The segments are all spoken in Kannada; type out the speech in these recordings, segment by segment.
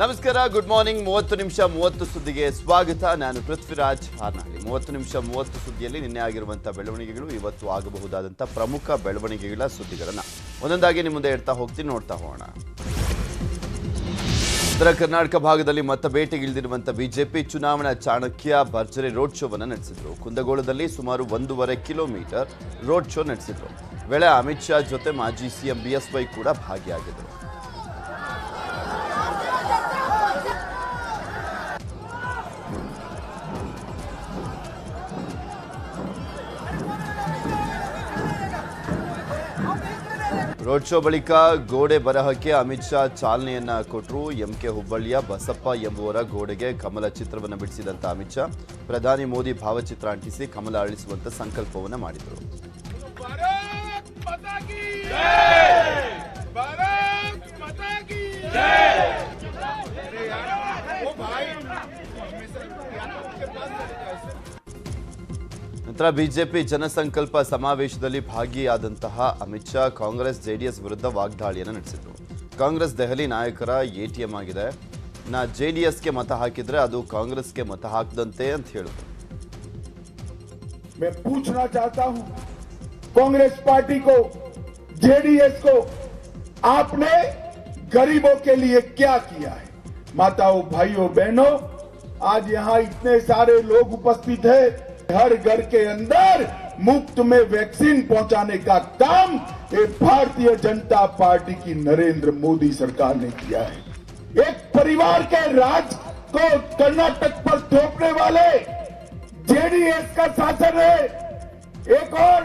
ನಮಸ್ಕಾರ, ಗುಡ್ ಮಾರ್ನಿಂಗ್. 30 ನಿಮಿಷ 30 ಸುದ್ದಿಗೆ ಸ್ವಾಗತ. ನಾನು ಪೃಥ್ವಿರಾಜ್ ಹಾರ್ನಹಳ್ಳಿ. 30 ನಿಮಿಷ 30 ಸುದ್ದಿಯಲ್ಲಿ ನಿನ್ನೆ ಆಗಿರುವಂತಹ ಬೆಳವಣಿಗೆಗಳು, ಇವತ್ತು ಆಗಬಹುದಾದಂತಹ ಪ್ರಮುಖ ಬೆಳವಣಿಗೆಗಳ ಸುದ್ದಿಗಳನ್ನು ಒಂದೊಂದಾಗಿ ನಿಮ್ಮ ಮುಂದೆ ಇಡ್ತಾ ಹೋಗ್ತೀನಿ, ನೋಡ್ತಾ ಹೋಗೋಣ. ಉತ್ತರ ಕರ್ನಾಟಕ ಭಾಗದಲ್ಲಿ ಮತ್ತೆ ಬೇಟೆಗಿಳಿದಿರುವಂಥ ಬಿಜೆಪಿ ಚುನಾವಣಾ ಚಾಣಕ್ಯ ಭರ್ಜರಿ ರೋಡ್ ಶೋವನ್ನು ನಡೆಸಿದ್ರು. ಕುಂದಗೋಳದಲ್ಲಿ ಸುಮಾರು 1.5 ಕಿಲೋಮೀಟರ್ ರೋಡ್ ಶೋ ನಡೆಸಿದ್ರು. ವೇಳೆ ಅಮಿತ್ ಶಾ ಜೊತೆ ಮಾಜಿ ಸಿಎಂ ಬಿಎಸ್ವೈ ಕೂಡ ಭಾಗಿಯಾಗಿದ್ದರು. ರೋಡ್ ಶೋ ಬಳಿಕ ಗೋಡೆ ಬರಹಕ್ಕೆ ಅಮಿತ್ ಶಾ ಚಾಲನೆಯನ್ನ ಕೊಟ್ಟರು. ಎಂಕೆ ಹುಬ್ಬಳ್ಳಿಯ ಬಸಪ್ಪ ಎಂಬುವರ ಗೋಡೆಗೆ ಕಮಲ ಚಿತ್ರವನ್ನು ಬಿಡಿಸಿದಂತ ಅಮಿತ್ ಶಾ ಪ್ರಧಾನಿ ಮೋದಿ ಭಾವಚಿತ್ರ ಅಂಟಿಸಿ ಕಮಲ ಅಳಿಸುವಂತ ಸಂಕಲ್ಪವನ್ನು ಮಾಡಿದರು. ನಂತರ ಬಿಜೆಪಿ ಜನಸಂಕಲ್ಪ ಸಮಾವೇಶದಲ್ಲಿ ಭಾಗಿಯಾದಂತಹ ಅಮಿತ್ ಶಾ ಕಾಂಗ್ರೆಸ್ ಜೆಡಿಎಸ್ ವಿರುದ್ಧ ವಾಗ್ದಾಳಿಯನ್ನು ನಡೆಸಿದರು. ಕಾಂಗ್ರೆಸ್ ದೆಹಲಿ ನಾಯಕರ ಎಟಿಎಂ ಆಗಿದೆ, ಜೆಡಿಎಸ್ಗೆ ಮತ ಹಾಕಿದ್ರೆ ಅದು ಕಾಂಗ್ರೆಸ್ಗೆ ಮತ ಹಾಕದಂತೆ ಅಂತ ಹೇಳಿದರು. मैं पूछना चाहता हूं कांग्रेस पार्टी को, जेडीएस को, आपने गरीबों के लिए क्या किया है? माताओं, भाइयों, बहनों, आज यहां इतने सारे लोग उपस्थित हैं। हर घर के अंदर मुफ्त में वैक्सीन पहुंचाने का काम ये भारतीय जनता पार्टी की नरेंद्र मोदी सरकार ने किया है। एक परिवार के राज को कर्नाटक पर थोपने वाले जेडीएस का शासन है। एक और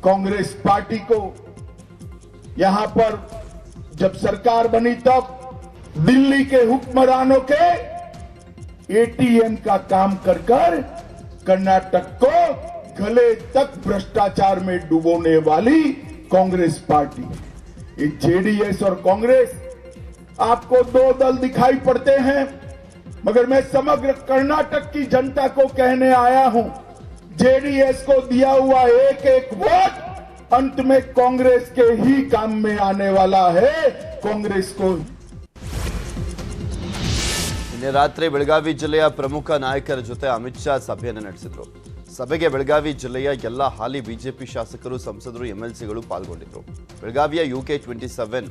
कांग्रेस पार्टी को यहां पर जब सरकार बनी तब दिल्ली के हुक्मरानों के एटीएम का काम कर कर्नाटक को गले तक भ्रष्टाचार में डुबोने वाली कांग्रेस पार्टी। ये जेडीएस और कांग्रेस आपको दो दल दिखाई पड़ते हैं, मगर मैं समग्र कर्नाटक की जनता को कहने आया हूं, जेडीएस को दिया हुआ एक एक वोट अंत में कांग्रेस के ही काम में आने वाला है। कांग्रेस को ರಾತ್ರಿ ಬೆಳಗಾವಿ ಜಿಲ್ಲೆಯ ಪ್ರಮುಖ ನಾಯಕರ ಜೊತೆ ಅಮಿತ್ ಶಾ ಸಭೆಯನ್ನು ನಡೆಸಿದರು. ಸಭೆಗೆ ಬೆಳಗಾವಿ ಜಿಲ್ಲೆಯ ಎಲ್ಲ ಹಾಲಿ ಬಿಜೆಪಿ ಶಾಸಕರು, ಸಂಸದರು, ಎಂಎಲ್ಸಿಗಳು ಪಾಲ್ಗೊಂಡಿದ್ದರು. ಬೆಳಗಾವಿಯ UK27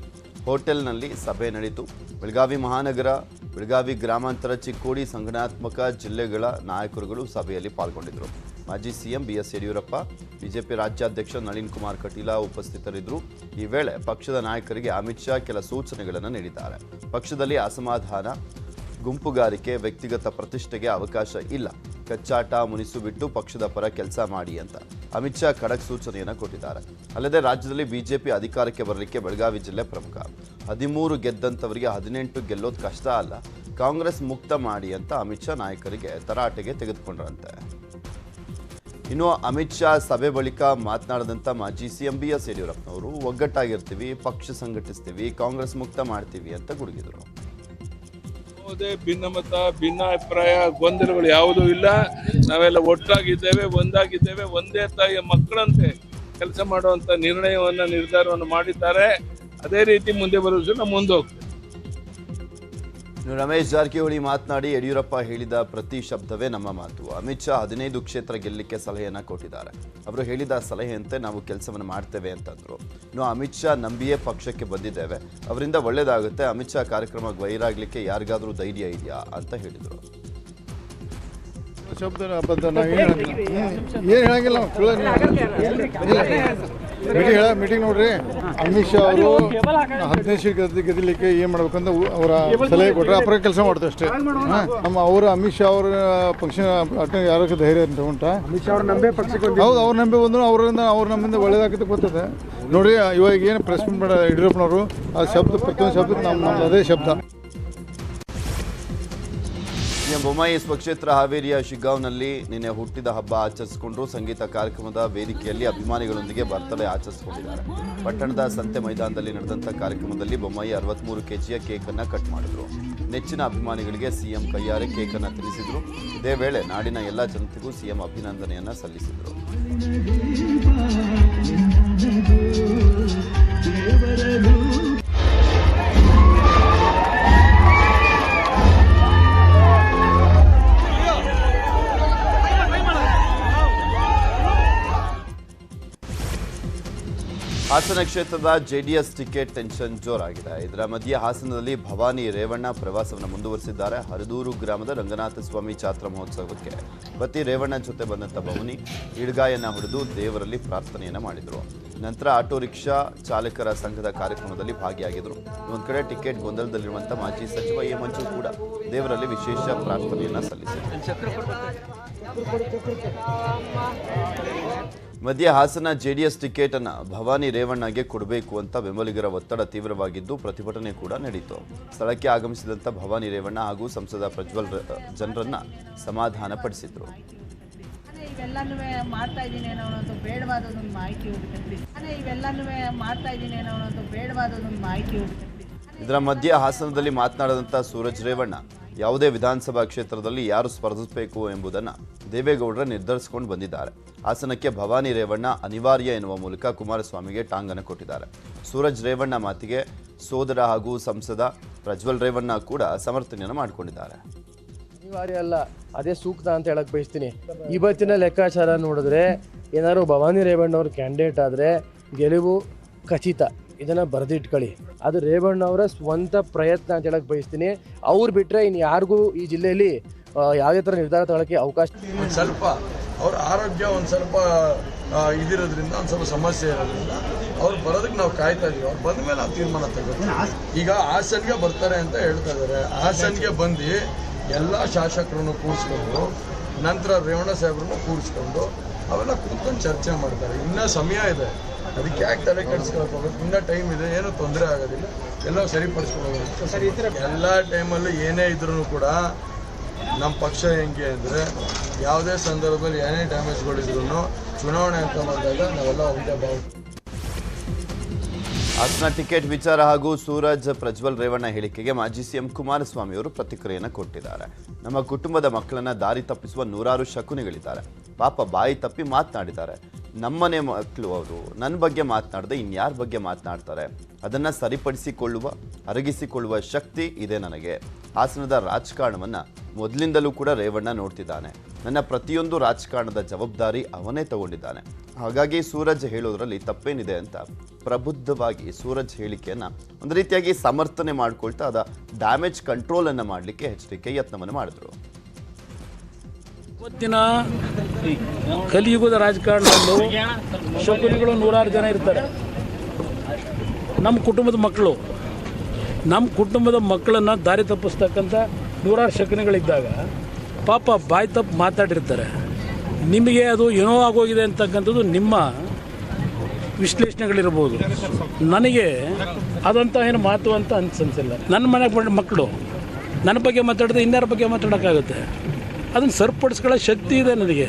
ಹೋಟೆಲ್ನಲ್ಲಿ ಸಭೆ ನಡೆಯಿತು. ಬೆಳಗಾವಿ ಮಹಾನಗರ, ಬೆಳಗಾವಿ ಗ್ರಾಮಾಂತರ, ಚಿಕ್ಕೋಡಿ ಸಂಘಟನಾತ್ಮಕ ಜಿಲ್ಲೆಗಳ ನಾಯಕರುಗಳು ಸಭೆಯಲ್ಲಿ ಪಾಲ್ಗೊಂಡಿದ್ದರು. ಮಾಜಿ ಸಿಎಂ ಬಿಎಸ್ ಯಡಿಯೂರಪ್ಪ, ಬಿಜೆಪಿ ರಾಜ್ಯಾಧ್ಯಕ್ಷ ನಳಿನ್ ಕುಮಾರ್ ಕಟೀಲ ಉಪಸ್ಥಿತರಿದ್ದರು. ಈ ವೇಳೆ ಪಕ್ಷದ ನಾಯಕರಿಗೆ ಅಮಿತ್ ಶಾ ಕೆಲ ಸೂಚನೆಗಳನ್ನು ನೀಡಿದ್ದಾರೆ. ಪಕ್ಷದಲ್ಲಿ ಅಸಮಾಧಾನ, ಗುಂಪುಗಾರಿಕೆ, ವ್ಯಕ್ತಿಗತ ಪ್ರತಿಷ್ಠೆಗೆ ಅವಕಾಶ ಇಲ್ಲ. ಕಚ್ಚಾಟ, ಮುನಿಸು ಬಿಟ್ಟು ಪಕ್ಷದ ಪರ ಕೆಲಸ ಮಾಡಿ ಅಂತ ಅಮಿತ್ ಶಾ ಖಡಕ್ ಸೂಚನೆಯನ್ನು ಕೊಟ್ಟಿದ್ದಾರೆ. ಅಲ್ಲದೆ ರಾಜ್ಯದಲ್ಲಿ ಬಿಜೆಪಿ ಅಧಿಕಾರಕ್ಕೆ ಬರಲಿಕ್ಕೆ ಬೆಳಗಾವಿ ಜಿಲ್ಲೆ ಪ್ರಮುಖ. 13 ಗೆದ್ದಂಥವರಿಗೆ 18 ಗೆಲ್ಲೋದು ಕಷ್ಟ ಅಲ್ಲ, ಕಾಂಗ್ರೆಸ್ ಮುಕ್ತ ಮಾಡಿ ಅಂತ ಅಮಿತ್ ಶಾ ನಾಯಕರಿಗೆ ತರಾಟೆಗೆ ತೆಗೆದುಕೊಂಡ್ರಂತೆ. ಇನ್ನು ಅಮಿತ್ ಶಾ ಸಭೆ ಬಳಿಕ ಮಾತನಾಡಿದಂಥ ಮಾಜಿ ಸಿಎಂ ಬಿಎಸ್ ಯಡಿಯೂರಪ್ಪನವರು ಒಗ್ಗಟ್ಟಾಗಿರ್ತೀವಿ, ಪಕ್ಷ ಸಂಘಟಿಸ್ತೀವಿ, ಕಾಂಗ್ರೆಸ್ ಮುಕ್ತ ಮಾಡ್ತೀವಿ ಅಂತ ಗುಡುಗಿದರು. ಯಾವುದೇ ಭಿನ್ನಮತ, ಭಿನ್ನಾಭಿಪ್ರಾಯ, ಗೊಂದಲಗಳು ಯಾವುದೂ ಇಲ್ಲ. ನಾವೆಲ್ಲ ಒಟ್ಟಾಗಿದ್ದೇವೆ, ಒಂದಾಗಿದ್ದೇವೆ, ಒಂದೇ ತಾಯಿಯ ಮಕ್ಕಳಂತೆ ಕೆಲಸ ಮಾಡುವಂತ ನಿರ್ಧಾರವನ್ನು ಮಾಡಿದ್ದಾರೆ. ಅದೇ ರೀತಿ ಮುಂದೆ ಬರುವುದು ನಾವು ಮುಂದೆ ಹೋಗ್ತೇವೆ. ರಮೇಶ್ ಜಾರಕಿಹೊಳಿ ಮಾತನಾಡಿ, ಯಡಿಯೂರಪ್ಪ ಹೇಳಿದ ಪ್ರತಿ ಶಬ್ದವೇ ನಮ್ಮ ಮಾತು. ಅಮಿತ್ ಶಾ 15 ಕ್ಷೇತ್ರ ಗೆಲ್ಲಲಿಕ್ಕೆ ಸಲಹೆಯನ್ನು ಕೊಟ್ಟಿದ್ದಾರೆ. ಅವರು ಹೇಳಿದ ಸಲಹೆಯಂತೆ ನಾವು ಕೆಲಸವನ್ನು ಮಾಡ್ತೇವೆ ಅಂತಂದರು. ಇನ್ನು ಅಮಿತ್ ಶಾ ನಂಬಿಯೇ ಪಕ್ಷಕ್ಕೆ ಬಂದಿದ್ದೇವೆ, ಅವರಿಂದ ಒಳ್ಳೆಯದಾಗುತ್ತೆ. ಅಮಿತ್ ಶಾ ಕಾರ್ಯಕ್ರಮ ಗೈರಾಗಲಿಕ್ಕೆ ಯಾರಿಗಾದರೂ ಧೈರ್ಯ ಇದೆಯಾ ಅಂತ ಹೇಳಿದರು. ಮೀಟಿಂಗ್ ನೋಡ್ರಿ, ಅಮಿತ್ ಶಾ ಅವರು 15 ಸೀಟ್ ಗೆದ್ದಲಿಕ್ಕೆ ಏನ್ ಮಾಡ್ಬೇಕಂತ ಅವರ ಸಲಹೆ ಕೊಟ್ಟರೆ ಅಪರ ಕೆಲಸ ಮಾಡ್ತೇವೆ ಅಷ್ಟೇ. ನಮ್ಮ ಅವರು ಅಮಿತ್ ಶಾ ಅವರ ಪಕ್ಷ ಯಾರಕ್ಕೆ ಧೈರ್ಯ ಉಂಟಾ? ಹೌದು, ಅವ್ರು ನಂಬಿ ಬಂದ್ರು, ಅವ್ರ ನಮ್ಮಿಂದ ಒಳ್ಳೇದಾಗುತ್ತೆ ಗೊತ್ತದೆ. ನೋಡ್ರಿ, ಇವಾಗ ಏನು ಪ್ರೆಸ್ ಮೀಟ್ ಮಾಡ ಯಡಿಯೂರಪ್ಪನವರು, ಆ ಶಬ್ದ ಪ್ರತಿಯೊಂದು ಶಬ್ದ ನಮ್ದು ಅದೇ ಶಬ್ದ. ಬೊಮ್ಮಾಯಿ ಸ್ವಕ್ಷೇತ್ರ ಹಾವೇರಿಯ ಶಿಗ್ಗಾಂವ್ನಲ್ಲಿ ನಿನ್ನೆ ಹುಟ್ಟಿದ ಹಬ್ಬ ಆಚರಿಸಿಕೊಂಡ್ರು. ಸಂಗೀತ ಕಾರ್ಯಕ್ರಮದ ವೇದಿಕೆಯಲ್ಲಿ ಅಭಿಮಾನಿಗಳೊಂದಿಗೆ ಬರ್ತಡೇ ಆಚರಿಸಿಕೊಂಡಿದ್ದಾರೆ. ಪಟ್ಟಣದ ಸಂತೆ ಮೈದಾನದಲ್ಲಿ ನಡೆದಂಥ ಕಾರ್ಯಕ್ರಮದಲ್ಲಿ ಬೊಮ್ಮಾಯಿ 63 kg ಕೇಕ್ ಅನ್ನು ಕಟ್ ಮಾಡಿದ್ರು. ನೆಚ್ಚಿನ ಅಭಿಮಾನಿಗಳಿಗೆ ಸಿಎಂ ಕೈಯಾರೆ ಕೇಕನ್ನು ತಿನ್ನಿಸಿದ್ರು. ಇದೇ ವೇಳೆ ನಾಡಿನ ಎಲ್ಲ ಜನತೆಗೂ ಸಿಎಂ ಅಭಿನಂದನೆಯನ್ನ ಸಲ್ಲಿಸಿದರು. ಹಾಸನ ಕ್ಷೇತ್ರದ ಜೆಡಿಎಸ್ ಟಿಕೆಟ್ ಟೆನ್ಷನ್ ಜೋರಾಗಿದೆ. ಇದರ ಮಧ್ಯೆ ಹಾಸನದಲ್ಲಿ ಭವಾನಿ ರೇವಣ್ಣ ಪ್ರವಾಸವನ್ನು ಮುಂದುವರೆಸಿದ್ದಾರೆ. ಹರದೂರು ಗ್ರಾಮದ ರಂಗನಾಥ ಸ್ವಾಮಿ ಜಾತ್ರಾ ಮಹೋತ್ಸವಕ್ಕೆ ಪತಿ ರೇವಣ್ಣ ಜೊತೆ ಬಂದಂಥ ಭವಾನಿ ಈಡ್ಗಾಯನ್ನ ಹೊಡೆದು ದೇವರಲ್ಲಿ ಪ್ರಾರ್ಥನೆಯನ್ನ ಮಾಡಿದರು. ನಂತರ ಆಟೋ ರಿಕ್ಷಾ ಚಾಲಕರ ಸಂಘದ ಕಾರ್ಯಕ್ರಮದಲ್ಲಿ ಭಾಗಿಯಾಗಿದ್ದರು. ಒಂದು ಕಡೆ ಟಿಕೆಟ್ ಗೊಂದಲದಲ್ಲಿರುವಂಥ ಮಾಜಿ ಸಚಿವ ಎ ಮಂಜು ಕೂಡ ದೇವರಲ್ಲಿ ವಿಶೇಷ ಪ್ರಾರ್ಥನೆಯನ್ನ ಸಲ್ಲಿಸಿದರು. ಮಧ್ಯೆ ಹಾಸನ ಜೆಡಿಎಸ್ ಟಿಕೆಟ್ ಅನ್ನು ಭವಾನಿ ರೇವಣ್ಣಗೆ ಕೊಡಬೇಕು ಅಂತ ಬೆಂಬಲಿಗರ ಒತ್ತಡ ತೀವ್ರವಾಗಿದ್ದು ಪ್ರತಿಭಟನೆ ಕೂಡ ನಡೆಯಿತು. ಸ್ಥಳಕ್ಕೆ ಆಗಮಿಸಿದಂಥ ಭವಾನಿ ರೇವಣ್ಣ ಹಾಗೂ ಸಂಸದ ಪ್ರಜ್ವಲ್ ಜನರನ್ನ ಸಮಾಧಾನ ಪಡಿಸಿದ್ರು. ಇವೆಲ್ಲನೂ ಮಾಡ್ತಾ ಇದ್ದೀನಿ ಅನ್ನೋ ಒಂದು ಬೇಡವಾದೊಂದು ಮಾಹಿತಿ ಇದರ ಮಧ್ಯೆ ಹಾಸನದಲ್ಲಿ ಮಾತನಾಡಿದಂಥ ಸೂರಜ್ ರೇವಣ್ಣ ಯಾವುದೇ ವಿಧಾನಸಭಾ ಕ್ಷೇತ್ರದಲ್ಲಿ ಯಾರು ಸ್ಪರ್ಧಿಸಬೇಕು ಎಂಬುದನ್ನು ದೇವೇಗೌಡರ ನಿರ್ಧರಿಸಿಕೊಂಡು ಬಂದಿದ್ದಾರೆ. ಹಾಸನಕ್ಕೆ ಭವಾನಿ ರೇವಣ್ಣ ಅನಿವಾರ್ಯ ಎನ್ನುವ ಮೂಲಕ ಕುಮಾರಸ್ವಾಮಿಗೆ ಟಾಂಗನ್ನು ಕೊಟ್ಟಿದ್ದಾರೆ. ಸೂರಜ್ ರೇವಣ್ಣ ಮಾತಿಗೆ ಸೋದರ ಹಾಗೂ ಸಂಸದ ಪ್ರಜ್ವಲ್ ರೇವಣ್ಣ ಕೂಡ ಸಮರ್ಥನೆಯನ್ನು ಮಾಡಿಕೊಂಡಿದ್ದಾರೆ. ಅನಿವಾರ್ಯ ಅಲ್ಲ, ಅದೇ ಸೂಕ್ತ ಅಂತ ಹೇಳಕ್ ಬಯಸ್ತೀನಿ. ಇವತ್ತಿನ ಲೆಕ್ಕಾಚಾರ ನೋಡಿದ್ರೆ ಏನಾದ್ರು ಭವಾನಿ ರೇವಣ್ಣ ಅವರು ಕ್ಯಾಂಡಿಡೇಟ್ ಆದರೆ ಗೆಲುವು ಖಚಿತ. ಇದನ್ನು ಬರೆದಿಟ್ಕೊಳ್ಳಿ. ಅದು ರೇವಣ್ಣ ಅವರ ಸ್ವಂತ ಪ್ರಯತ್ನ ಅಂತ ಹೇಳಕ್ ಬಯಸ್ತೀನಿ. ಅವ್ರು ಬಿಟ್ಟರೆ ಇನ್ನು ಯಾರಿಗೂ ಈ ಜಿಲ್ಲೆಯಲ್ಲಿ ಯಾವುದೇ ಥರ ನಿರ್ಧಾರ ತಗೊಳ್ಳೋಕ್ಕೆ ಅವಕಾಶ. ಸ್ವಲ್ಪ ಅವ್ರ ಆರೋಗ್ಯ ಒಂದು ಸ್ವಲ್ಪ ಇದಿರೋದ್ರಿಂದ ಒಂದು ಸ್ವಲ್ಪ ಸಮಸ್ಯೆ ಇರೋದ್ರಿಂದ ಅವ್ರು ಬರೋದಕ್ಕೆ ನಾವು ಕಾಯ್ತಾ ಇದೀವಿ. ಅವ್ರು ಬಂದ ಮೇಲೆ ನಾವು ತೀರ್ಮಾನ ತಗೋತೀವಿ. ಈಗ ಹಾಸನ್ಗೆ ಬರ್ತಾರೆ ಅಂತ ಹೇಳ್ತಾ ಇದ್ದಾರೆ. ಹಾಸನ್ಗೆ ಬಂದು ಎಲ್ಲ ಶಾಸಕರನ್ನು ಕೂರಿಸ್ಕೊಂಡು ನಂತರ ರೇವಣ್ಣ ಸಾಹೇಬ್ರನ್ನು ಕೂರಿಸ್ಕೊಂಡು ಅವೆಲ್ಲ ಕೂತ್ಕೊಂಡು ಚರ್ಚೆ ಮಾಡ್ತಾರೆ. ಇನ್ನೂ ಸಮಯ ಇದೆ, ಅದಕ್ಕೆ ಯಾಕೆ ತಲೆ ಕೆಡಿಸ್ಕೊಳಕ್ಕೆ ಹೋಗ್ಬೇಕು? ಇನ್ನೂ ಟೈಮ್ ಇದೆ, ಏನೂ ತೊಂದರೆ ಆಗೋದಿಲ್ಲ, ಎಲ್ಲ ಸರಿಪಡಿಸ್ಕೊಂಡು. ಎಲ್ಲ ಟೈಮಲ್ಲೂ ಏನೇ ಇದ್ರೂ ಕೂಡ ನಮ್ಮ ಪಕ್ಷ ಹೆಂಗೆ ಅಂದರೆ ಯಾವುದೇ ಸಂದರ್ಭದಲ್ಲಿ ಏನೇ ಡ್ಯಾಮೇಜ್ಗಳಿದ್ರು ಚುನಾವಣೆ ಅಂತ ಬಂದಾಗ ನಾವೆಲ್ಲ ಒಂದೇ ಭಾವ. ಹಾಸನ ಟಿಕೆಟ್ ವಿಚಾರ ಹಾಗೂ ಸೂರಜ್ ಪ್ರಜ್ವಲ್ ರೇವಣ್ಣ ಹೇಳಿಕೆಗೆ ಮಾಜಿ ಸಿಎಂ ಕುಮಾರಸ್ವಾಮಿ ಅವರು ಪ್ರತಿಕ್ರಿಯೆಯನ್ನು ಕೊಟ್ಟಿದ್ದಾರೆ. ನಮ್ಮ ಕುಟುಂಬದ ಮಕ್ಕಳನ್ನ ದಾರಿ ತಪ್ಪಿಸುವ ನೂರಾರು ಶಕುನಿಗಳಿದ್ದಾರೆ. ಪಾಪ ಬಾಯಿ ತಪ್ಪಿ ಮಾತನಾಡಿದ್ದಾರೆ. ನಮ್ಮನೆ ಮಕ್ಕಳು ಅವರು ನನ್ನ ಬಗ್ಗೆ ಮಾತನಾಡದೆ ಇನ್ಯಾರ ಬಗ್ಗೆ ಮಾತನಾಡ್ತಾರೆ? ಅದನ್ನು ಸರಿಪಡಿಸಿಕೊಳ್ಳುವ ಅರಗಿಸಿಕೊಳ್ಳುವ ಶಕ್ತಿ ಇದೆ ನನಗೆ. ಹಾಸನದ ರಾಜಕಾರಣವನ್ನು ಮೊದಲಿಂದಲೂ ಕೂಡ ರೇವಣ್ಣ ನೋಡ್ತಿದ್ದಾನೆ. ನನ್ನ ಪ್ರತಿಯೊಂದು ರಾಜಕಾರಣದ ಜವಾಬ್ದಾರಿ ಅವನೇ ತಗೊಂಡಿದ್ದಾನೆ. ಹಾಗಾಗಿ ಸೂರಜ್ ಹೇಳೋದ್ರಲ್ಲಿ ತಪ್ಪೇನಿದೆ ಅಂತ ಪ್ರಬುದ್ಧವಾಗಿ ಸೂರಜ್ ಹೇಳಿಕೆಯನ್ನು ಒಂದು ರೀತಿಯಾಗಿ ಸಮರ್ಥನೆ ಮಾಡ್ಕೊಳ್ತಾ ಅದ ಡ್ಯಾಮೇಜ್ ಕಂಟ್ರೋಲನ್ನು ಮಾಡಲಿಕ್ಕೆ ಎಚ್ಚರಿಕೆ ಯತ್ನವನ್ನು ಮಾಡಿದ್ರು. ಇವತ್ತಿನ ಕಲಿಯುಗದ ರಾಜಕಾರಣದಲ್ಲೂ ಶಕುನಿಗಳು ನೂರಾರು ಜನ ಇರ್ತಾರೆ. ನಮ್ಮ ಕುಟುಂಬದ ಮಕ್ಕಳನ್ನು ದಾರಿ ತಪ್ಪಿಸ್ತಕ್ಕಂಥ ನೂರಾರು ಶಕುನಿಗಳಿದ್ದಾಗ ಪಾಪ ಬಾಯಿ ತಪ್ಪು ಮಾತಾಡಿರ್ತಾರೆ. ನಿಮಗೆ ಅದು ಏನೋ ಆಗೋಗಿದೆ ಅಂತಕ್ಕಂಥದ್ದು ನಿಮ್ಮ ವಿಶ್ಲೇಷಣೆಗಳಿರ್ಬೋದು. ನನಗೆ ಅದಂತ ಏನು ಮಾತು ಅಂತ ಅನ್ಸಿಲ್ಲ. ನನ್ನ ಮನೆಗೆ ಮಕ್ಕಳು ನನ್ನ ಬಗ್ಗೆ ಮಾತಾಡಿದ್ರೆ ಇನ್ಯಾರ ಬಗ್ಗೆ ಮಾತಾಡೋಕ್ಕಾಗುತ್ತೆ? ಅದನ್ನು ಸರಿಪಡಿಸ್ಕೊಳ್ಳೋ ಶಕ್ತಿ ಇದೆ ನನಗೆ,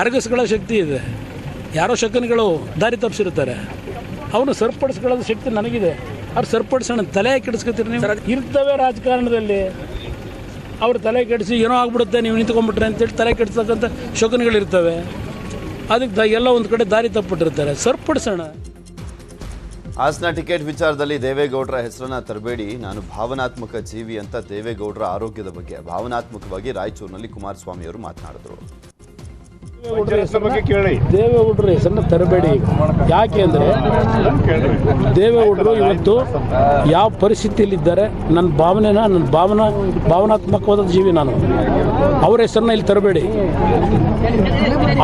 ಅರಗಿಸ್ಕೊಳ್ಳೋ ಶಕ್ತಿ ಇದೆ. ಯಾರೋ ಶಕುನಿಗಳು ದಾರಿ ತಪ್ಪಿಸಿರ್ತಾರೆ, ಅವನು ಸರಿಪಡಿಸ್ಕೊಳ್ಳೋದು ಶಕ್ತಿ ನನಗಿದೆ. ಅವ್ರು ಸರಿಪಡಿಸೋಣ ತಲೆ ಕೆಡಿಸ್ಕೊತೀರಿ ನೀವು. ಇರ್ತವೆ ರಾಜಕಾರಣದಲ್ಲಿ ಅವ್ರು ತಲೆ ಕೆಡಿಸಿ ಏನೋ ಆಗ್ಬಿಡುತ್ತೆ ನೀವು ನಿಂತ್ಕೊಂಡ್ಬಿಟ್ರೆ ಅಂತೇಳಿ ತಲೆ ಕೆಡಿಸ್ತಕ್ಕಂಥ ಶಕುನಿಗಳಿರ್ತವೆ. ಅದಕ್ಕೆ ಎಲ್ಲ ಒಂದು ಕಡೆ ದಾರಿ ತಪ್ಪಿಟ್ಟಿರ್ತಾರೆ, ಸರಿಪಡಿಸೋಣ. ಹಾಸನ ಟಿಕೆಟ್ ವಿಚಾರದಲ್ಲಿ ದೇವೇಗೌಡರ ಹೆಸರನ್ನ ತರಬೇಡಿ, ನಾನು ಭಾವನಾತ್ಮಕ ಜೀವಿ ಅಂತ ದೇವೇಗೌಡರ ಆರೋಗ್ಯದ ಬಗ್ಗೆ ಭಾವನಾತ್ಮಕವಾಗಿ ರಾಯಚೂರಿನಲ್ಲಿ ಕುಮಾರಸ್ವಾಮಿ ಅವರು ಮಾತನಾಡಿದರು. ದೇವೇಗೌಡರ ಹೆಸರನ್ನ ತರಬೇಡಿ. ಯಾಕೆ ಅಂದರೆ ದೇವೇಗೌಡರು ಇವತ್ತು ಯಾವ ಪರಿಸ್ಥಿತಿಯಲ್ಲಿದ್ದಾರೆ, ನನ್ನ ಭಾವನಾತ್ಮಕವಾದ ಜೀವಿ ನಾನು. ಅವರ ಹೆಸರನ್ನ ಇಲ್ಲಿ ತರಬೇಡಿ.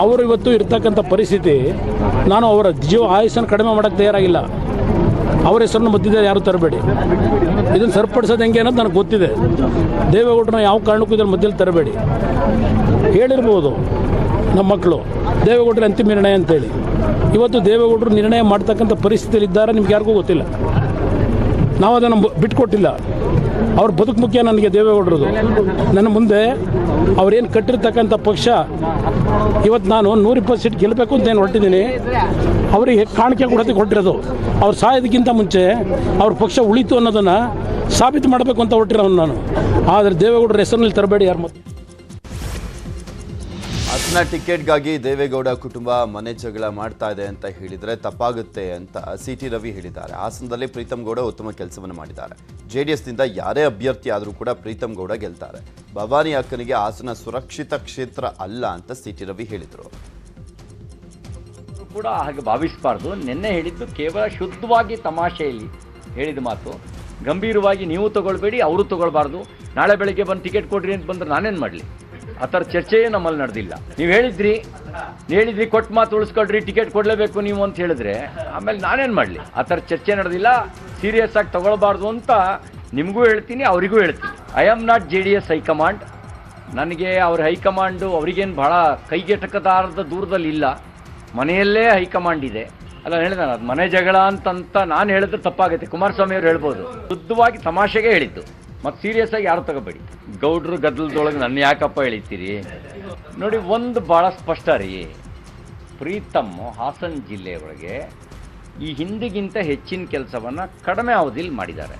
ಅವರು ಇವತ್ತು ಇರ್ತಕ್ಕಂಥ ಪರಿಸ್ಥಿತಿ, ನಾನು ಅವರ ಜೀವ ಆಯುಷನ್ನು ಕಡಿಮೆ ಮಾಡೋಕ್ಕೆ ತಯಾರಾಗಿಲ್ಲ. ಅವರ ಹೆಸರನ್ನು ಮಧ್ಯದಲ್ಲಿ ಯಾರು ತರಬೇಡಿ. ಇದನ್ನು ಸರಿಪಡಿಸೋದು ಹೆಂಗೆ ಅನ್ನೋದು ನನಗೆ ಗೊತ್ತಿದೆ. ದೇವೇಗೌಡರನ್ನ ಯಾವ ಕಾರಣಕ್ಕೂ ಇದನ್ನು ಮಧ್ಯದಲ್ಲಿ ತರಬೇಡಿ. ಹೇಳಿರ್ಬೋದು ನಮ್ಮ ಮಕ್ಕಳು ದೇವೇಗೌಡರ ಅಂತಿಮ ನಿರ್ಣಯ ಅಂತೇಳಿ. ಇವತ್ತು ದೇವೇಗೌಡರು ನಿರ್ಣಯ ಮಾಡ್ತಕ್ಕಂಥ ಪರಿಸ್ಥಿತಿಯಲ್ಲಿದ್ದಾರೆ, ನಿಮ್ಗೆ ಯಾರಿಗೂ ಗೊತ್ತಿಲ್ಲ. ನಾವು ಅದನ್ನು ಬಿಟ್ಕೊಟ್ಟಿಲ್ಲ. ಅವ್ರ ಬದುಕು ಮುಖ್ಯ ನನಗೆ ದೇವೇಗೌಡರದು. ನನ್ನ ಮುಂದೆ ಅವ್ರೇನು ಕಟ್ಟಿರ್ತಕ್ಕಂಥ ಪಕ್ಷ ಇವತ್ತು ನಾನು 120 ಸೀಟ್ ಗೆಲ್ಲಬೇಕು ಅಂತ ಏನು ಹೊರಟಿದ್ದೀನಿ. ಅವರಿಗೆ ಕಾಣಿಕೆ ಕೊಡೋದಕ್ಕೆ ಹೊರಟಿರೋದು. ಅವ್ರು ಸಾಯೋದಕ್ಕಿಂತ ಮುಂಚೆ ಅವ್ರ ಪಕ್ಷ ಉಳಿತು ಅನ್ನೋದನ್ನು ಸಾಬೀತು ಮಾಡಬೇಕು ಅಂತ ಹೊರಟಿರೋನು ನಾನು. ಆದರೆ ದೇವೇಗೌಡರ ಹೆಸರಿನಲ್ಲಿ ತರಬೇಡಿ ಯಾರು. ಮತ್ತು ಹಾಸನ ಟಿಕೆಟ್ಗಾಗಿ ದೇವೇಗೌಡ ಕುಟುಂಬ ಮನೆ ಜಗಳ ಮಾಡ್ತಾ ಇದೆ ಅಂತ ಹೇಳಿದರೆ ತಪ್ಪಾಗುತ್ತೆ ಅಂತ CT ರವಿ ಹೇಳಿದ್ದಾರೆ. ಹಾಸನದಲ್ಲಿ ಪ್ರೀತಮ್ ಗೌಡ ಉತ್ತಮ ಕೆಲಸವನ್ನು ಮಾಡಿದ್ದಾರೆ. JDSನಿಂದ ಯಾರೇ ಅಭ್ಯರ್ಥಿ ಆದರೂ ಕೂಡ ಪ್ರೀತಮ್ ಗೌಡ ಗೆಲ್ತಾರೆ. ಭವಾನಿ ಅಕ್ಕನಿಗೆ ಹಾಸನ ಸುರಕ್ಷಿತ ಕ್ಷೇತ್ರ ಅಲ್ಲ ಅಂತ CT ರವಿ ಹೇಳಿದರು. ಕೂಡ ಹಾಗೆ ಭಾವಿಸಬಾರ್ದು. ನಿನ್ನೆ ಹೇಳಿದ್ದು ಕೇವಲ ಶುದ್ಧವಾಗಿ ತಮಾಷೆಯಲ್ಲಿ ಹೇಳಿದ ಮಾತು. ಗಂಭೀರವಾಗಿ ನೀವು ತಗೊಳ್ಬೇಡಿ, ಅವರು ತಗೊಳ್ಬಾರ್ದು. ನಾಳೆ ಬೆಳಗ್ಗೆ ಬಂದು ಟಿಕೆಟ್ ಕೊಡ್ರಿ ಅಂತ ಬಂದ್ರೆ ನಾನೇನು ಮಾಡಲಿ? ಆ ಥರ ಚರ್ಚೆಯೇ ನಮ್ಮಲ್ಲಿ ನಡೆದಿಲ್ಲ. ನೀವು ಹೇಳಿದ್ರಿ ಕೊಟ್ಟು ಮಾತು ಉಳಿಸ್ಕೊಳ್ರಿ, ಟಿಕೆಟ್ ಕೊಡಲೇಬೇಕು ನೀವು ಅಂತ ಹೇಳಿದ್ರೆ ಆಮೇಲೆ ನಾನೇನು ಮಾಡಲಿ? ಆ ಥರ ಚರ್ಚೆ ನಡೆದಿಲ್ಲ. ಸೀರಿಯಸ್ ಆಗಿ ತಗೊಳ್ಬಾರ್ದು ಅಂತ ನಿಮಗೂ ಹೇಳ್ತೀನಿ, ಅವರಿಗೂ ಹೇಳ್ತೀನಿ. I am not JDS high command. ನನಗೆ ಅವ್ರ ಹೈಕಮಾಂಡು ಅವರಿಗೇನು ಭಾಳ ಕೈಗೆಟಕದಾರದ ದೂರದಲ್ಲಿ ಇಲ್ಲ. ಮನೆಯಲ್ಲೇ ಹೈಕಮಾಂಡ್ ಇದೆ. ಅಲ್ಲ ಹೇಳಿದ ಅದು ಮನೆ ಜಗಳ ಅಂತ ನಾನು ಹೇಳಿದ್ರೆ ತಪ್ಪಾಗುತ್ತೆ. ಕುಮಾರಸ್ವಾಮಿ ಅವರು ಹೇಳ್ಬೋದು. ಶುದ್ಧವಾಗಿ ತಮಾಷೆಗೆ ಹೇಳಿದ್ದು, ಮತ್ತು ಸೀರಿಯಸ್ ಆಗಿ ಯಾರು ತಗೋಬೇಡಿ. ಗೌಡ್ರು ಗದ್ದಲದೊಳಗೆ ನನ್ನ ಯಾಕಪ್ಪ ಎಳಿತೀರಿ? ನೋಡಿ, ಒಂದು ಭಾಳ ಸ್ಪಷ್ಟ ರೀ. ಪ್ರೀತಮ್ ಹಾಸನ ಜಿಲ್ಲೆಯೊಳಗೆ ಈ ಹಿಂದಿಗಿಂತ ಹೆಚ್ಚಿನ ಕೆಲಸವನ್ನು ಕಡಿಮೆ ಅವಧಿಯಲ್ಲಿ ಮಾಡಿದ್ದಾರೆ.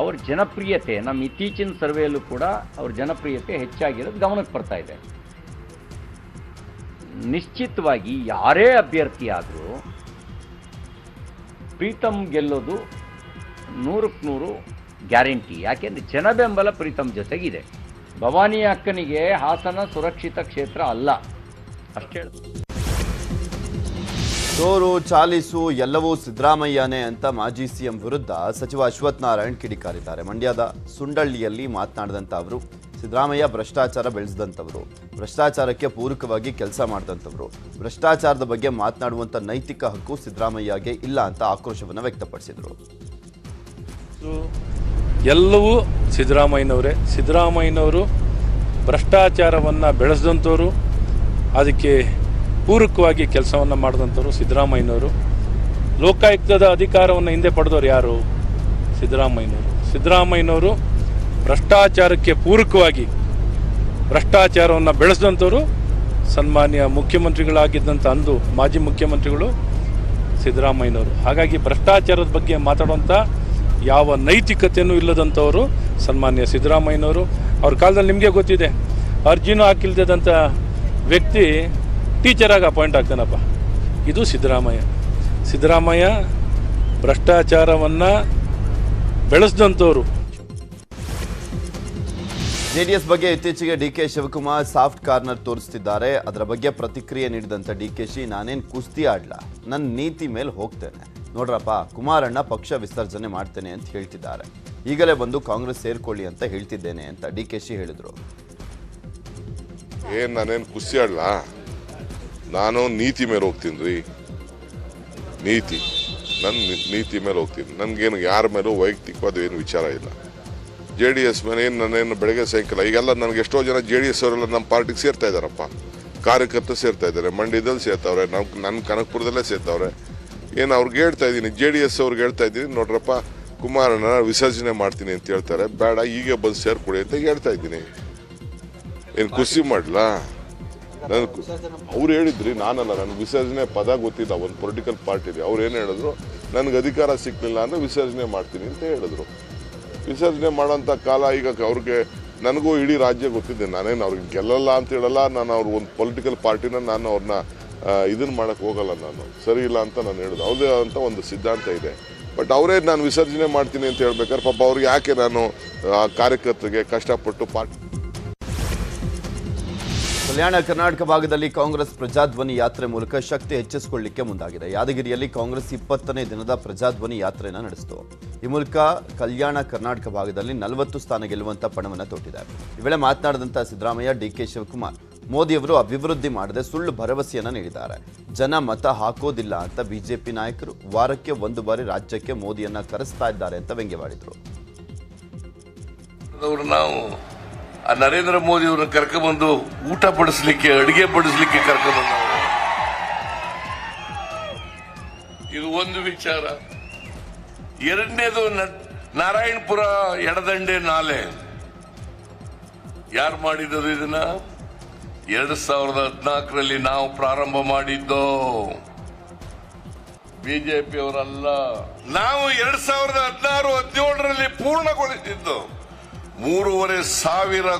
ಅವ್ರ ಜನಪ್ರಿಯತೆ ನಮ್ಮ ಇತ್ತೀಚಿನ ಸರ್ವೆಯಲ್ಲೂ ಕೂಡ ಅವ್ರ ಜನಪ್ರಿಯತೆ ಹೆಚ್ಚಾಗಿರೋದು ಗಮನಕ್ಕೆ ಬರ್ತಾ ಇದೆ. ನಿಶ್ಚಿತವಾಗಿ ಯಾರೇ ಅಭ್ಯರ್ಥಿ ಆದರೂ ಪ್ರೀತಮ್ ಗೆಲ್ಲೋದು 100ಕ್ಕೆ 100 ಗ್ಯಾರಂಟಿ. ಯಾಕೆಂದರೆ ಜನ ಬೆಂಬಲ ಪ್ರೀತಮ್ ಜೊತೆಗಿದೆ. ಭವಾನಿ ಅಕ್ಕನಿಗೆ ಹಾಸನ ಸುರಕ್ಷಿತ ಕ್ಷೇತ್ರ ಅಲ್ಲ, ಅಷ್ಟೇ. ಸೋರು ಚಾಲಿಸು ಎಲ್ಲವೂ ಸಿದ್ದರಾಮಯ್ಯನೇ ಅಂತ ಮಾಜಿ CM ವಿರುದ್ಧ ಸಚಿವ ಅಶ್ವಥ್ ನಾರಾಯಣ್ ಕಿಡಿಕಾರಿದ್ದಾರೆ. ಮಂಡ್ಯದ ಸುಂಡಳ್ಳಿಯಲ್ಲಿ ಮಾತನಾಡಿದಂಥ ಅವರು ಸಿದ್ದರಾಮಯ್ಯ ಭ್ರಷ್ಟಾಚಾರ ಬೆಳೆಸಿದಂಥವರು, ಭ್ರಷ್ಟಾಚಾರಕ್ಕೆ ಪೂರಕವಾಗಿ ಕೆಲಸ ಮಾಡಿದಂಥವರು, ಭ್ರಷ್ಟಾಚಾರದ ಬಗ್ಗೆ ಮಾತನಾಡುವಂಥ ನೈತಿಕ ಹಕ್ಕು ಸಿದ್ದರಾಮಯ್ಯಗೆ ಇಲ್ಲ ಅಂತ ಆಕ್ರೋಶವನ್ನು ವ್ಯಕ್ತಪಡಿಸಿದರು. ಎಲ್ಲವೂ ಸಿದ್ದರಾಮಯ್ಯನವರೇ. ಸಿದ್ದರಾಮಯ್ಯನವರು ಭ್ರಷ್ಟಾಚಾರವನ್ನು ಬೆಳೆಸಿದಂಥವರು, ಅದಕ್ಕೆ ಪೂರಕವಾಗಿ ಕೆಲಸವನ್ನು ಮಾಡಿದಂಥವ್ರು ಸಿದ್ದರಾಮಯ್ಯನವರು. ಲೋಕಾಯುಕ್ತದ ಅಧಿಕಾರವನ್ನು ಹಿಂದೆ ಪಡೆದವರು ಯಾರು? ಸಿದ್ದರಾಮಯ್ಯನವರು. ಸಿದ್ದರಾಮಯ್ಯನವರು ಭ್ರಷ್ಟಾಚಾರಕ್ಕೆ ಪೂರಕವಾಗಿ ಭ್ರಷ್ಟಾಚಾರವನ್ನು ಬೆಳೆಸಿದಂಥವರು ಸನ್ಮಾನ್ಯ ಮುಖ್ಯಮಂತ್ರಿಗಳಾಗಿದ್ದಂಥ ಅಂದು ಮಾಜಿ ಮುಖ್ಯಮಂತ್ರಿಗಳು ಸಿದ್ದರಾಮಯ್ಯನವರು. ಹಾಗಾಗಿ ಭ್ರಷ್ಟಾಚಾರದ ಬಗ್ಗೆ ಮಾತಾಡುವಂಥ ಯಾವ ನೈತಿಕತೆಯೂ ಇಲ್ಲದಂಥವರು ಸನ್ಮಾನ್ಯ ಸಿದ್ದರಾಮಯ್ಯನವರು. ಅವ್ರ ಕಾಲದಲ್ಲಿ ನಿಮಗೆ ಗೊತ್ತಿದೆ, ಅರ್ಜಿನೂ ಹಾಕಿಲ್ದಂಥ ವ್ಯಕ್ತಿ ಟೀಚರಾಗಿ ಅಪಾಯಿಂಟ್ ಆಗ್ತಾನಪ್ಪ. ಇದು ಸಿದ್ದರಾಮಯ್ಯ. ಸಿದ್ದರಾಮಯ್ಯ ಭ್ರಷ್ಟಾಚಾರವನ್ನು ಬೆಳೆಸಿದಂಥವ್ರು. JDS ಬಗ್ಗೆ ಇತ್ತೀಚೆಗೆ DK ಶಿವಕುಮಾರ್ ಸಾಫ್ಟ್ ಕಾರ್ನರ್ ತೋರಿಸ್ತಿದ್ದಾರೆ. ಅದರ ಬಗ್ಗೆ ಪ್ರತಿಕ್ರಿಯೆ ನೀಡಿದಂಥ DKಶಿ, ನಾನೇನು ಕುಸ್ತಿ ಆಡ್ಲ, ನನ್ನ ನೀತಿ ಮೇಲೆ ಹೋಗ್ತೇನೆ ನೋಡ್ರಪ್ಪ, ಕುಮಾರಣ್ಣ ಪಕ್ಷ ವಿಸರ್ಜನೆ ಮಾಡ್ತೇನೆ ಅಂತ ಹೇಳ್ತಿದ್ದಾರೆ. ಈಗಲೇ ಬಂದು ಕಾಂಗ್ರೆಸ್ ಸೇರ್ಕೊಳ್ಳಿ ಅಂತ ಹೇಳ್ತಿದ್ದೇನೆ ಅಂತ DKಶಿ ಹೇಳಿದರು. ನಾನೇನು ಕುಸ್ತಿ ಆಡ್ಲ, ನಾನು ನೀತಿ ಮೇಲೆ ಹೋಗ್ತೀನಿ ರೀ. ನನ್ನ ನೀತಿ ಮೇಲೆ ಹೋಗ್ತೀನಿ. ನನಗೇನು ಯಾರ ಮೇಲೂ ವೈಯಕ್ತಿಕವಾದ ಏನು ವಿಚಾರ ಇಲ್ಲ. JDS ಮೇಲೆ ನಾನೇನು ಬೆಳಗ್ಗೆ ಸಾಯಂಕಾಲ ಈಗೆಲ್ಲ ನನಗೆ ಎಷ್ಟೋ ಜನ JDS ಅವರೆಲ್ಲ ನಮ್ಮ ಪಾರ್ಟಿಗೆ ಸೇರ್ತಾ ಇದ್ದಾರಪ್ಪ. ಕಾರ್ಯಕರ್ತರು ಸೇರ್ತಾ ಇದ್ದಾರೆ, ಮಂಡ್ಯದಲ್ಲಿ ಸೇರ್ತಾವ್ರೆ, ನನ್ನ ಕನಕಪುರದಲ್ಲೇ ಸೇರ್ತಾವ್ರೆ. ಏನು ಅವ್ರಿಗೆ ಹೇಳ್ತಾ ಇದ್ದೀನಿ, JDS ಅವ್ರಿಗೆ ಹೇಳ್ತಾ ಇದ್ದೀನಿ, ನೋಡ್ರಪ್ಪ ಕುಮಾರಣ್ಣ ವಿಸರ್ಜನೆ ಮಾಡ್ತೀನಿ ಅಂತ ಹೇಳ್ತಾರೆ, ಬೇಡ ಈಗ ಬಂದು ಸೇರ್ಕೊಡಿ ಅಂತ ಹೇಳ್ತಾ ಇದ್ದೀನಿ. ಏನು ಖುಷಿ ಮಾಡಲಾ? ಅವ್ರು ಹೇಳಿದ್ರಿ, ನಾನಲ್ಲ, ನನಗೆ ವಿಸರ್ಜನೆ ಪದ ಗೊತ್ತಿಲ್ಲ. ಒಂದು ಪೊಲಿಟಿಕಲ್ ಪಾರ್ಟಿಲಿ ಅವ್ರು ಏನು ಹೇಳಿದ್ರು, ನನಗೆ ಅಧಿಕಾರ ಸಿಕ್ಕಲಿಲ್ಲ ಅಂದರೆ ವಿಸರ್ಜನೆ ಮಾಡ್ತೀನಿ ಅಂತ ಹೇಳಿದ್ರು. ವಿಸರ್ಜನೆ ಮಾಡೋಂಥ ಕಾಲ ಈಗ ಅವ್ರಿಗೆ, ನನಗೂ ಇಡೀ ರಾಜ್ಯ ಗೊತ್ತಿದೆ. ನಾನೇನು ಅವ್ರಿಗೆ ಗೆಲ್ಲಲ್ಲ ಅಂತ ಹೇಳಲ್ಲ. ನಾನು ಅವ್ರು ಒಂದು ಪೊಲಿಟಿಕಲ್ ಪಾರ್ಟಿನ ನಾನು ಅವ್ರನ್ನ ಇದನ್ನು ಮಾಡೋಕ್ಕೆ ಹೋಗಲ್ಲ. ನಾನು ಸರಿ ಇಲ್ಲ ಅಂತ ನಾನು ಹೇಳೋದು. ಅವ್ರದೇ ಅಂತ ಒಂದು ಸಿದ್ಧಾಂತ ಇದೆ. ಬಟ್ ಅವರೇ ನಾನು ವಿಸರ್ಜನೆ ಮಾಡ್ತೀನಿ ಅಂತ ಹೇಳ್ಬೇಕಾದ್ರೆ ಪಾಪ ಅವ್ರಿಗೆ ಯಾಕೆ ನಾನು ಕಾರ್ಯಕರ್ತರಿಗೆ ಕಷ್ಟಪಟ್ಟು ಕಲ್ಯಾಣ ಕರ್ನಾಟಕ ಭಾಗದಲ್ಲಿ ಕಾಂಗ್ರೆಸ್ ಪ್ರಜಾಧ್ವನಿ ಯಾತ್ರೆ ಮೂಲಕ ಶಕ್ತಿ ಹೆಚ್ಚಿಸಿಕೊಳ್ಳಲಿಕ್ಕೆ ಮುಂದಾಗಿದೆ. ಯಾದಗಿರಿಯಲ್ಲಿ ಕಾಂಗ್ರೆಸ್ 20ನೇ ದಿನದ ಪ್ರಜಾಧ್ವನಿ ಯಾತ್ರೆಯನ್ನು ನಡೆಸಿತು. ಈ ಮೂಲಕ ಕಲ್ಯಾಣ ಕರ್ನಾಟಕ ಭಾಗದಲ್ಲಿ 40 ಸ್ಥಾನ ಗೆಲ್ಲುವಂತ ಪಣವನ್ನು ತೊಟ್ಟಿದೆ. ಈ ವೇಳೆ ಮಾತನಾಡಿದಂಥ ಸಿದ್ದರಾಮಯ್ಯ, DK ಶಿವಕುಮಾರ್, ಮೋದಿಯವರು ಅಭಿವೃದ್ಧಿ ಮಾಡದೆ ಸುಳ್ಳು ಭರವಸೆಯನ್ನು ನೀಡಿದ್ದಾರೆ, ಜನ ಮತ ಹಾಕೋದಿಲ್ಲ ಅಂತ ಬಿಜೆಪಿ ನಾಯಕರು ವಾರಕ್ಕೆ 1 ಬಾರಿ ರಾಜ್ಯಕ್ಕೆ ಮೋದಿಯನ್ನ ಕರೆಸ್ತಾ ಇದ್ದಾರೆ ಅಂತ ವ್ಯಂಗ್ಯವಾಡಿದರು. ನಾವು ನರೇಂದ್ರ ಮೋದಿ ಅವರನ್ನ ಕರ್ಕೊಂಡ್ಬಂದು ಊಟ ಬಡಿಸ್ಲಿಕ್ಕೆ, ಅಡುಗೆ ಬಡಿಸ್ಲಿಕ್ಕೆ ಕರ್ಕೊಂಡ್ಬಂದ, ಇದು ಒಂದು ವಿಚಾರ. ಎರಡನೇದು ನಾರಾಯಣಪುರ ಎಡದಂಡೆ ನಾಲೆ ಯಾರು ಮಾಡಿದ್ರು ಇದನ್ನ? 2014ರಲ್ಲಿ ನಾವು ಪ್ರಾರಂಭ ಮಾಡಿದ್ದು, ಬಿಜೆಪಿ ಅವರಲ್ಲ. ನಾವು 2016-17ರಲ್ಲಿ ಪೂರ್ಣಗೊಳಿಸಿದ್ದು. 3,500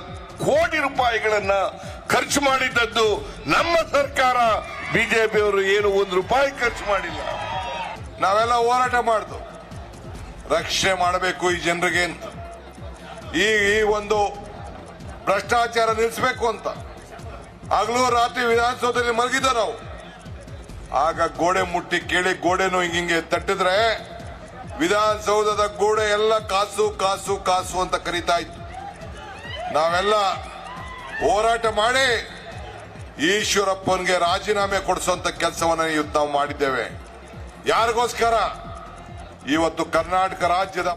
ಕೋಟಿ ರೂಪಾಯಿಗಳನ್ನ ಖರ್ಚು ಮಾಡಿದ್ದದ್ದು ನಮ್ಮ ಸರ್ಕಾರ. ಬಿಜೆಪಿ ಅವರು ಏನು 1 ರೂಪಾಯಿ ಖರ್ಚು ಮಾಡಿಲ್ಲ. ನಾವೆಲ್ಲ ಹೋರಾಟ ಮಾಡ್ದು ರಕ್ಷಣೆ ಮಾಡಬೇಕು ಈ ಜನರಿಗೆ ಅಂತ, ಈ ಒಂದು ಭ್ರಷ್ಟಾಚಾರ ನಿಲ್ಲಿಸಬೇಕು ಅಂತ. ಆಗ್ಲೂ ರಾತ್ರಿ ವಿಧಾನಸೌಧದಲ್ಲಿ ಮಲಗಿದ್ದ ನಾವು. ಆಗ ಗೋಡೆ ಮುಟ್ಟಿ ಕೇಳಿ ಗೋಡೆನು ಹಿಂಗೆ ತಟ್ಟಿದ್ರೆ ವಿಧಾನಸೌಧದ ಗೋಡೆ ಎಲ್ಲ ಕಾಸು ಕಾಸು ಕಾಸು ಅಂತ ಕರೀತಾ ಇತ್ತು. ನಾವೆಲ್ಲ ಹೋರಾಟ ಮಾಡಿ ಈಶ್ವರಪ್ಪನ್ಗೆ ರಾಜೀನಾಮೆ ಕೊಡಿಸುವಂತ ಕೆಲಸವನ್ನ ಇವತ್ತು ನಾವು ಮಾಡಿದ್ದೇವೆ. ಯಾರಿಗೋಸ್ಕರ? ಇವತ್ತು ಕರ್ನಾಟಕ ರಾಜ್ಯದ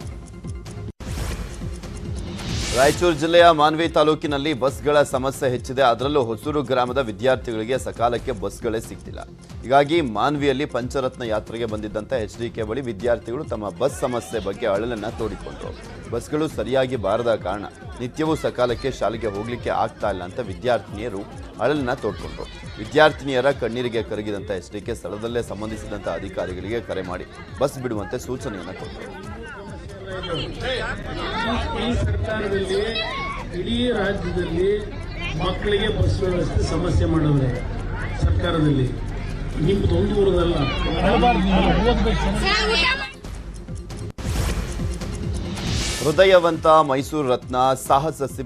ರಾಯಚೂರು ಜಿಲ್ಲೆಯ ಮಾನ್ವಿ ತಾಲೂಕಿನಲ್ಲಿ ಬಸ್ಗಳ ಸಮಸ್ಯೆ ಹೆಚ್ಚಿದೆ. ಅದರಲ್ಲೂ ಹೊಸೂರು ಗ್ರಾಮದ ವಿದ್ಯಾರ್ಥಿಗಳಿಗೆ ಸಕಾಲಕ್ಕೆ ಬಸ್ಗಳೇ ಸಿಗ್ತಿಲ್ಲ. ಹೀಗಾಗಿ ಮಾನ್ವಿಯಲ್ಲಿ ಪಂಚರತ್ನ ಯಾತ್ರೆಗೆ ಬಂದಿದ್ದಂಥ HDK ಬಳಿ ವಿದ್ಯಾರ್ಥಿಗಳು ತಮ್ಮ ಬಸ್ ಸಮಸ್ಯೆ ಬಗ್ಗೆ ಅಳಲನ್ನ ತೋಡಿಕೊಂಡರು. ಬಸ್ಗಳು ಸರಿಯಾಗಿ ಬಾರದ ಕಾರಣ ನಿತ್ಯವೂ ಸಕಾಲಕ್ಕೆ ಶಾಲೆಗೆ ಹೋಗ್ಲಿಕ್ಕೆ ಆಗ್ತಾ ಇಲ್ಲ ಅಂತ ವಿದ್ಯಾರ್ಥಿನಿಯರು ಅಳಲನ್ನ ತೋಡ್ಕೊಂಡ್ರು. ವಿದ್ಯಾರ್ಥಿನಿಯರ ಕಣ್ಣೀರಿಗೆ ಕರಗಿದಂಥ HDK ಸ್ಥಳದಲ್ಲೇ ಸಂಬಂಧಿಸಿದಂಥ ಅಧಿಕಾರಿಗಳಿಗೆ ಕರೆ ಮಾಡಿ ಬಸ್ ಬಿಡುವಂತೆ ಸೂಚನೆಯನ್ನು ಕೊಟ್ಟರು. ಈ ಸರ್ಕಾರದಲ್ಲಿ ಇಡೀ ರಾಜ್ಯದಲ್ಲಿ ಮಕ್ಕಳಿಗೆ ಬಸ್ ವ್ಯವಸ್ಥೆ ಸಮಸ್ಯೆ ಮಾಡಿದ್ರೆ ಸರ್ಕಾರದಲ್ಲಿ ನಿಮ್ದು ಒಂದು ಊರದಲ್ಲ. ಹೃದಯವಂತ ಮೈಸೂರು ರತ್ನ ಸಾಹಸ ಸಿಂಹ